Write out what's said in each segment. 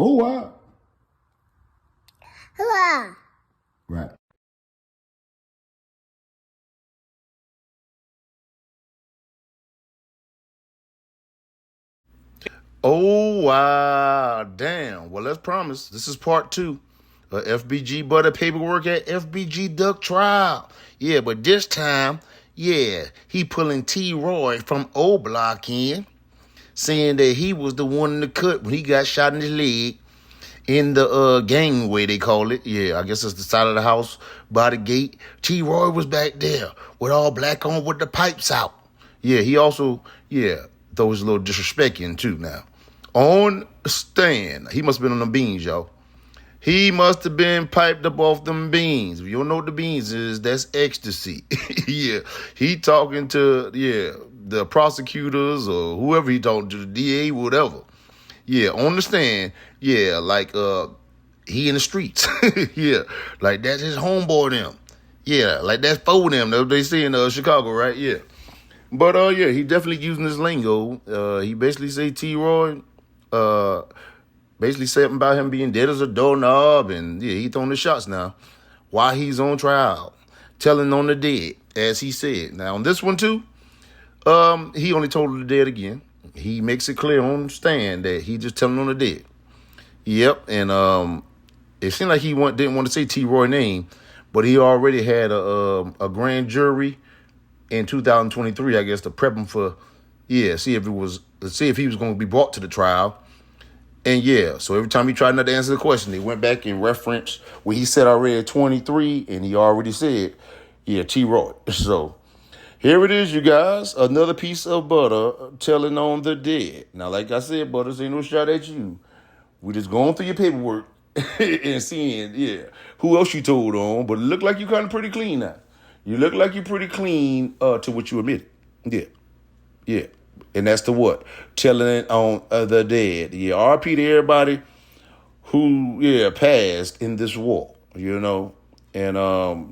Oh, wow. Hello. Right. Oh, wow. Damn. Well, let's promise. This is part two. Fbg Butta paperwork at Fbg Duck Trial. Yeah, but this time, yeah, he pulling T. Roy from O Block in, saying that he was the one in the cut when he got shot in his leg in the gangway, they call it. Yeah, I guess it's the side of the house by the gate. T. Roy was back there with all black on with the pipes out. Yeah, he also, yeah, throws a little disrespect in too now. On stand, he must have been on the beans, y'all. He must have been piped up off them beans. If you don't know what the beans is, that's ecstasy. Yeah, he talking to, yeah, the prosecutors or whoever he talking to, the DA, whatever. Yeah, on the stand. Yeah, like he in the streets. Yeah, like that's his homeboy them. Yeah, like that's for them. They say in Chicago, right? Yeah. But yeah, he definitely using his lingo. He basically say T. Roy, uh, basically something about him being dead as a doorknob, and yeah, he throwing the shots now while he's on trial, telling on the dead, as he said. Now on this one too, he only told the dead again. He makes it clear on the stand that he just telling on the dead. Yep, and it seemed like he didn't want to say T. Roy name, but he already had a grand jury in 2023, I guess, to prep him for, yeah, see if he was going to be brought to the trial. And yeah, so every time he tried not to answer the question, he went back and referenced where he said already 23, and he already said, yeah, T. Roy. So here it is, you guys. Another piece of butter telling on the dead. Now, like I said, Butters, ain't no shot at you. We just going through your paperwork and seeing, yeah, who else you told on. But it look like you kind of pretty clean now. You look like you're pretty clean to what you admitted. Yeah, yeah. And that's the what? Telling it on the dead. Yeah, RP to everybody who, yeah, passed in this war, you know. And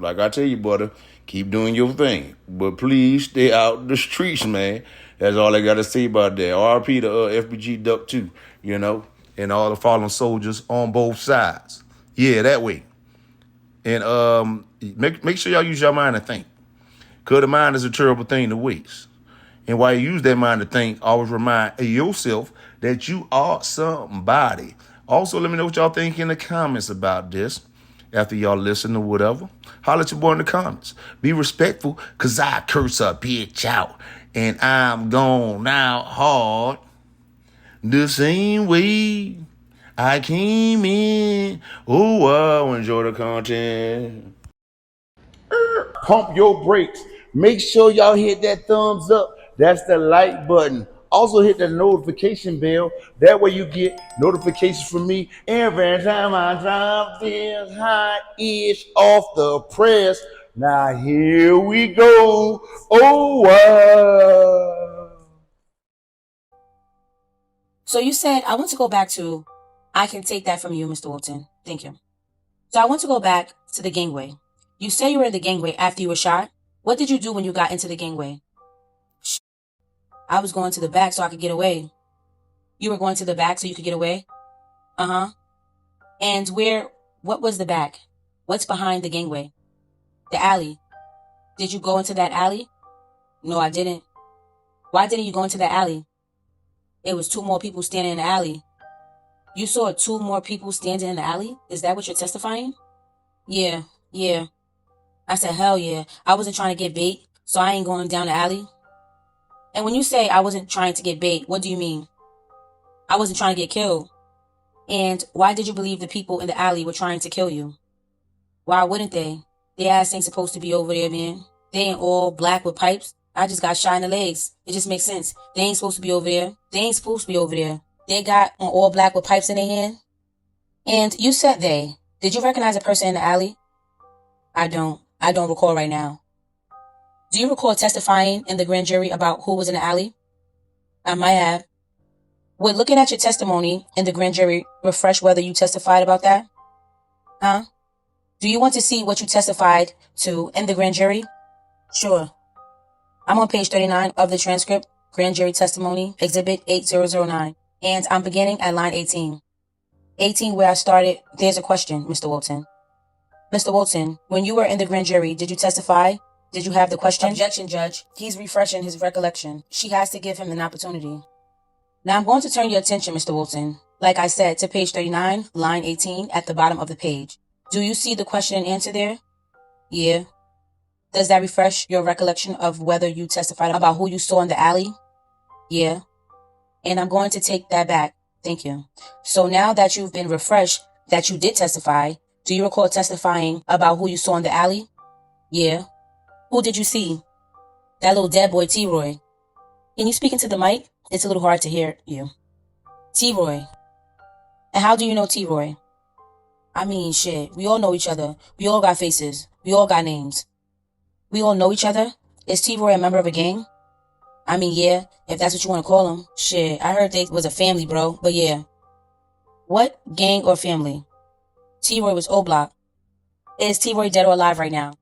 like I tell you, brother, keep doing your thing. But please stay out the streets, man. That's all I got to say about that. RP to Fbg Duck 2, you know, and all the fallen soldiers on both sides. Yeah, that way. And make sure y'all use your mind to think. Because the mind is a terrible thing to waste. And while you use that mind to think, always remind yourself that you are somebody. Also, let me know what y'all think in the comments about this. After y'all listen or whatever, holler at your boy in the comments. Be respectful, because I curse a bitch out. And I'm gone now hard the same way I came in. Oh, wow, enjoy the content. Pump your brakes. Make sure y'all hit that thumbs up. That's the like button. Also hit the notification bell. That way you get notifications from me every time I drop this hot-ish off the press. Now here we go. Oh, wow. So you said, I want to go back to, I can take that from you, Mr. Walton. Thank you. So I want to go back to the gangway. You say you were in the gangway after you were shot. What did you do when you got into the gangway? I was going to the back so I could get away. You were going to the back so you could get away? Uh-huh. And what was the back? What's behind the gangway? The alley. Did you go into that alley? No, I didn't. Why didn't you go into that alley? It was 2 more people standing in the alley. You saw 2 more people standing in the alley? Is that what you're testifying? Yeah. I said, hell yeah. I wasn't trying to get bait, so I ain't going down the alley. And when you say I wasn't trying to get bait, what do you mean? I wasn't trying to get killed. And why did you believe the people in the alley were trying to kill you? Why wouldn't they? Their ass ain't supposed to be over there, man. They ain't all black with pipes. I just got shot in the legs. It just makes sense. They ain't supposed to be over there. They got on all black with pipes in their hand. And you said they. Did you recognize a person in the alley? I don't recall right now. Do you recall testifying in the grand jury about who was in the alley? I might have. Would looking at your testimony in the grand jury refresh whether you testified about that? Huh? Do you want to see what you testified to in the grand jury? Sure. I'm on page 39 of the transcript, grand jury testimony, exhibit 8009, and I'm beginning at line 18. 18 where I started, there's a question, Mr. Wilton. Mr. Wilton, when you were in the grand jury, did you testify? Did you have the question? Objection, Judge. He's refreshing his recollection. She has to give him an opportunity. Now I'm going to turn your attention, Mr. Wilton, like I said, to page 39, line 18, at the bottom of the page. Do you see the question and answer there? Yeah. Does that refresh your recollection of whether you testified about who you saw in the alley? Yeah. And I'm going to take that back. Thank you. So now that you've been refreshed that you did testify, do you recall testifying about who you saw in the alley? Yeah. Who did you see? That little dead boy, T-Roy. Can you speak into the mic? It's a little hard to hear you. T-Roy. And how do you know T-Roy? I mean, shit. We all know each other. We all got faces. We all got names. We all know each other? Is T-Roy a member of a gang? I mean, yeah, if that's what you want to call him. Shit, I heard they was a family, bro. But yeah. What gang or family? T-Roy was O-Block. Is T-Roy dead or alive right now?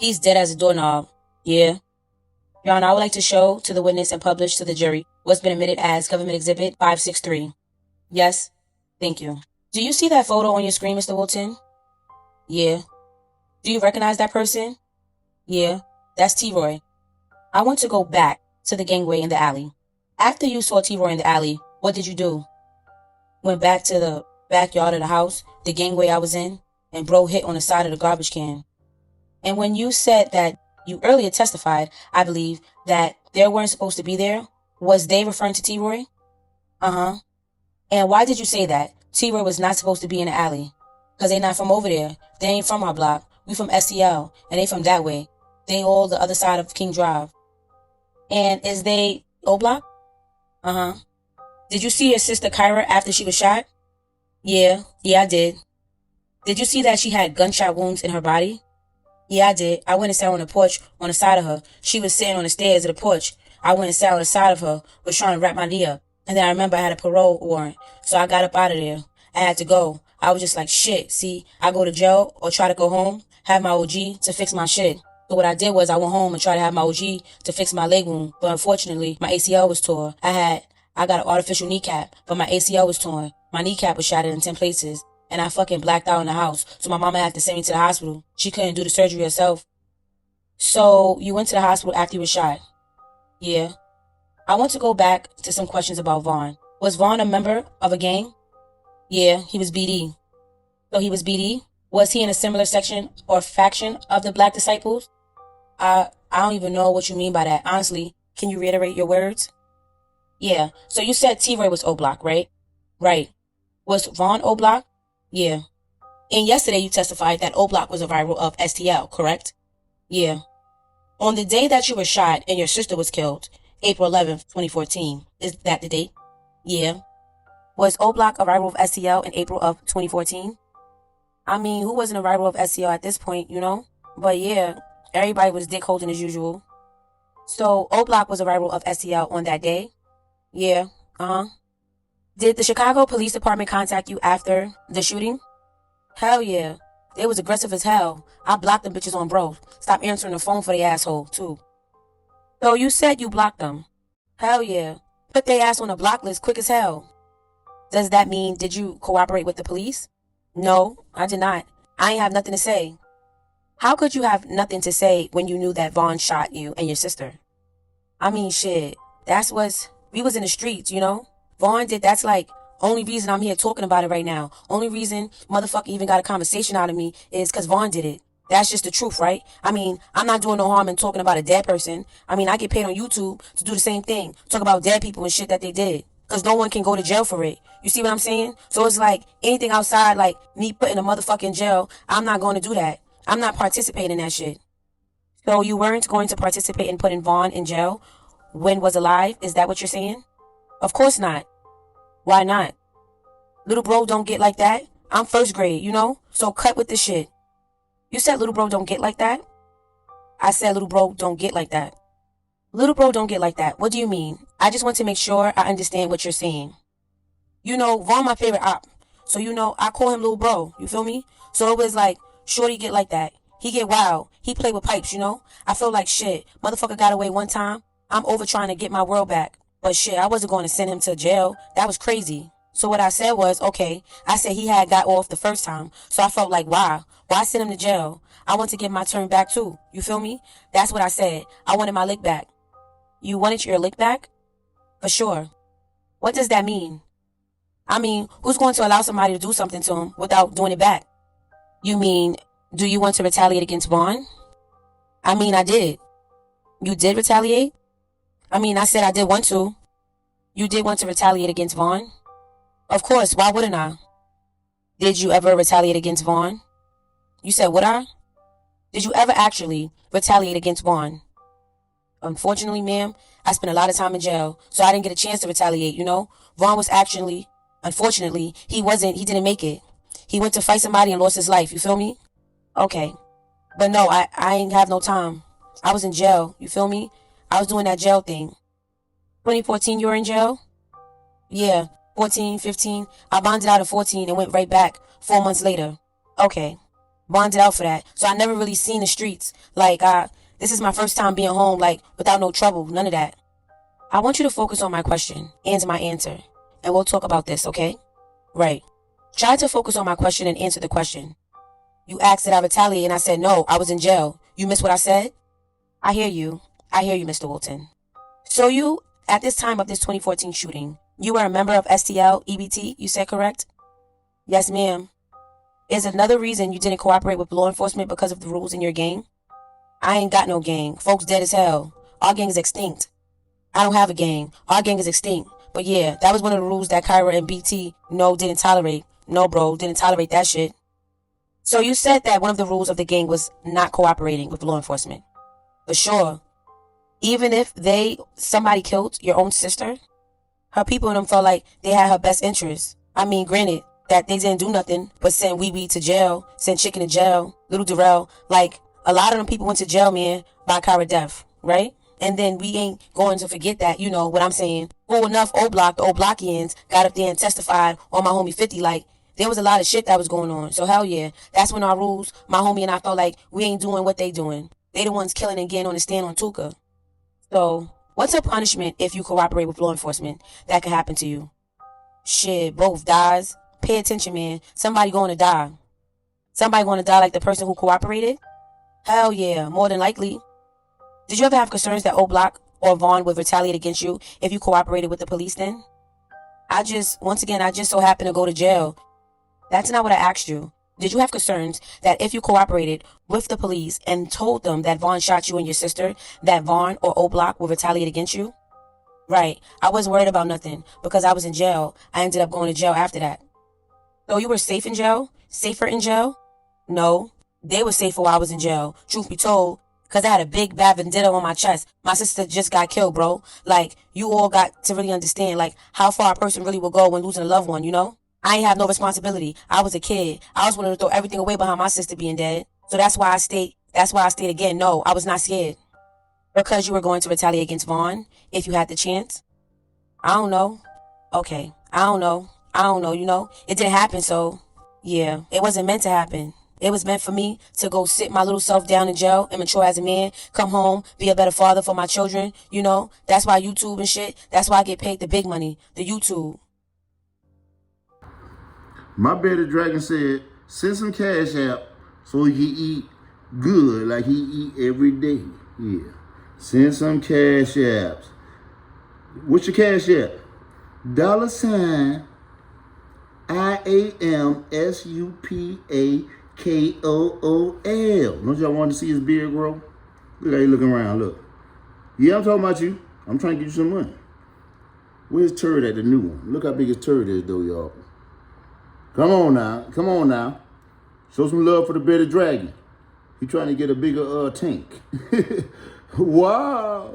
He's dead as a doorknob. Yeah. Your Honor, I would like to show to the witness and publish to the jury what's been admitted as Government Exhibit 563. Yes. Thank you. Do you see that photo on your screen, Mr. Wilton? Yeah. Do you recognize that person? Yeah. That's T-Roy. I want to go back to the gangway in the alley. After you saw T-Roy in the alley, what did you do? Went back to the backyard of the house, the gangway I was in, and bro hit on the side of the garbage can. And when you said that you earlier testified, I believe, that they weren't supposed to be there, was they referring to T-Roy? Uh-huh. And why did you say that? T-Roy was not supposed to be in the alley. Because they not from over there. They ain't from our block. We from SCL, and they from that way. They all the other side of King Drive. And is they O-Block? Uh-huh. Did you see your sister Kyra after she was shot? Yeah, I did. Did you see that she had gunshot wounds in her body? Yeah, I did. I went and sat on the porch on the side of her. She was sitting on the stairs of the porch. I went and sat on the side of her, was trying to wrap my knee up. And then I remember I had a parole warrant, so I got up out of there. I had to go. I was just like, shit, see, I go to jail or try to go home, have my OG to fix my shit. So what I did was I went home and tried to have my OG to fix my leg wound. But unfortunately, my ACL was torn. I got an artificial kneecap, but my ACL was torn. My kneecap was shattered in 10 places. And I fucking blacked out in the house. So my mama had to send me to the hospital. She couldn't do the surgery herself. So you went to the hospital after you were shot? Yeah. I want to go back to some questions about Vaughn. Was Vaughn a member of a gang? Yeah, he was BD. So he was BD? Was he in a similar section or faction of the Black Disciples? I don't even know what you mean by that. Honestly, can you reiterate your words? Yeah. So you said T-Roy was O-Block, right? Right. Was Vaughn O-Block? Yeah. And yesterday you testified that O-Block was a rival of STL, correct? Yeah. On the day that you were shot and your sister was killed, April 11th, 2014, is that the date? Yeah. Was O-Block a rival of STL in April of 2014? I mean, who wasn't a rival of STL at this point, you know? But yeah, everybody was dick holding as usual. So O-Block was a rival of STL on that day? Yeah. Uh-huh. Did the Chicago Police Department contact you after the shooting? Hell yeah. They was aggressive as hell. I blocked them bitches on bro. Stop answering the phone for the asshole, too. So you said you blocked them? Hell yeah. Put their ass on a block list quick as hell. Does that mean did you cooperate with the police? No, I did not. I ain't have nothing to say. How could you have nothing to say when you knew that Vaughn shot you and your sister? I mean, shit. We was in the streets, you know? Vaughn did, that's like, only reason I'm here talking about it right now. Only reason motherfucker even got a conversation out of me is because Vaughn did it. That's just the truth, right? I mean, I'm not doing no harm in talking about a dead person. I mean, I get paid on YouTube to do the same thing. Talk about dead people and shit that they did. Because no one can go to jail for it. You see what I'm saying? So it's like, anything outside, like, me putting a motherfucking jail, I'm not going to do that. I'm not participating in that shit. So you weren't going to participate in putting Vaughn in jail when was alive? Is that what you're saying? Of course not. Why not? Little bro don't get like that. I'm first grade, you know? So cut with the shit. You said little bro don't get like that? I said little bro don't get like that. Little bro don't get like that. What do you mean? I just want to make sure I understand what you're saying. You know, Vaughn my favorite op. So you know, I call him little bro. You feel me? So it was like, shorty get like that. He get wild. He play with pipes, you know? I feel like shit. Motherfucker got away one time. I'm over trying to get my world back. But shit, I wasn't going to send him to jail. That was crazy. So what I said was, okay, I said he had got off the first time. So I felt like, why? Why send him to jail? I want to get my turn back too. You feel me? That's what I said. I wanted my lick back. You wanted your lick back? For sure. What does that mean? I mean, who's going to allow somebody to do something to him without doing it back? You mean, do you want to retaliate against Vaughn? I mean, I did. You did retaliate? I mean, I said I did want to. You did want to retaliate against Vaughn? Of course, why wouldn't I? Did you ever retaliate against Vaughn? You said, would I? Did you ever actually retaliate against Vaughn? Unfortunately, ma'am, I spent a lot of time in jail, so I didn't get a chance to retaliate, you know? Vaughn was actually, unfortunately, he didn't make it. He went to fight somebody and lost his life, you feel me? Okay. But no, I ain't have no time. I was in jail, you feel me? I was doing that jail thing. 2014, you were in jail? Yeah, 14, 15. I bonded out at 14 and went right back 4 months later. Okay. Bonded out for that. So I never really seen the streets. Like, this is my first time being home, like, without no trouble, none of that. I want you to focus on my question and my answer, and we'll talk about this, okay? Right. Try to focus on my question and answer the question. You asked did I retaliate, and I said no, I was in jail. You missed what I said? I hear you, Mr. Wilton. So you, at this time of this 2014 shooting, you were a member of STL, EBT, you said correct? Yes, ma'am. Is another reason you didn't cooperate with law enforcement because of the rules in your gang? I ain't got no gang. Folks dead as hell. Our gang is extinct. I don't have a gang. Our gang is extinct. But yeah, that was one of the rules that Kyra and BT, didn't tolerate. No, bro, didn't tolerate that shit. So you said that one of the rules of the gang was not cooperating with law enforcement. For sure. Even if somebody killed your own sister, her people in them felt like they had her best interests. I mean, granted, that they didn't do nothing but send Wee Wee to jail, send Chicken to jail, Little Darrell. Like, a lot of them people went to jail, man, by Kyra death, right? And then we ain't going to forget that, you know what I'm saying. Full enough, the old Blockians got up there and testified on my homie 50, like, there was a lot of shit that was going on. So hell yeah, that's when our rules, my homie and I felt like we ain't doing what they doing. They the ones killing and getting on the stand on Tuka. So, what's a punishment if you cooperate with law enforcement that could happen to you? Shit, both dies. Pay attention, man. Somebody going to die. Somebody going to die like the person who cooperated? Hell yeah, more than likely. Did you ever have concerns that O Block or Vaughn would retaliate against you if you cooperated with the police then? I just so happened to go to jail. That's not what I asked you. Did you have concerns that if you cooperated with the police and told them that Vaughn shot you and your sister, that Vaughn or O Block would retaliate against you? Right. I wasn't worried about nothing because I was in jail. I ended up going to jail after that. So you were safe in jail? Safer in jail? No. They were safer while I was in jail. Truth be told, because I had a big bad vendetta on my chest. My sister just got killed, bro. Like, you all got to really understand, like, how far a person really will go when losing a loved one, you know? I ain't have no responsibility. I was a kid. I was willing to throw everything away behind my sister being dead. So that's why I stayed again. No, I was not scared. Because you were going to retaliate against Vaughn if you had the chance? I don't know. Okay. I don't know, you know? It didn't happen, so yeah. It wasn't meant to happen. It was meant for me to go sit my little self down in jail and mature as a man, come home, be a better father for my children, you know? That's why YouTube and shit, that's why I get paid the big money, the YouTube. My bearded dragon said, send some cash out so he can eat good like he eat every day. Yeah. Send some cash apps. What's your cash app? $sign IAMSUPAKOOL. Don't y'all want to see his beard grow? Look how he looking around, look. Yeah, I'm talking about you. I'm trying to get you some money. Where's turd at the new one? Look how big his turd is though, y'all. Come on now. Show some love for the bearded dragon. He trying to get a bigger tank. Wow.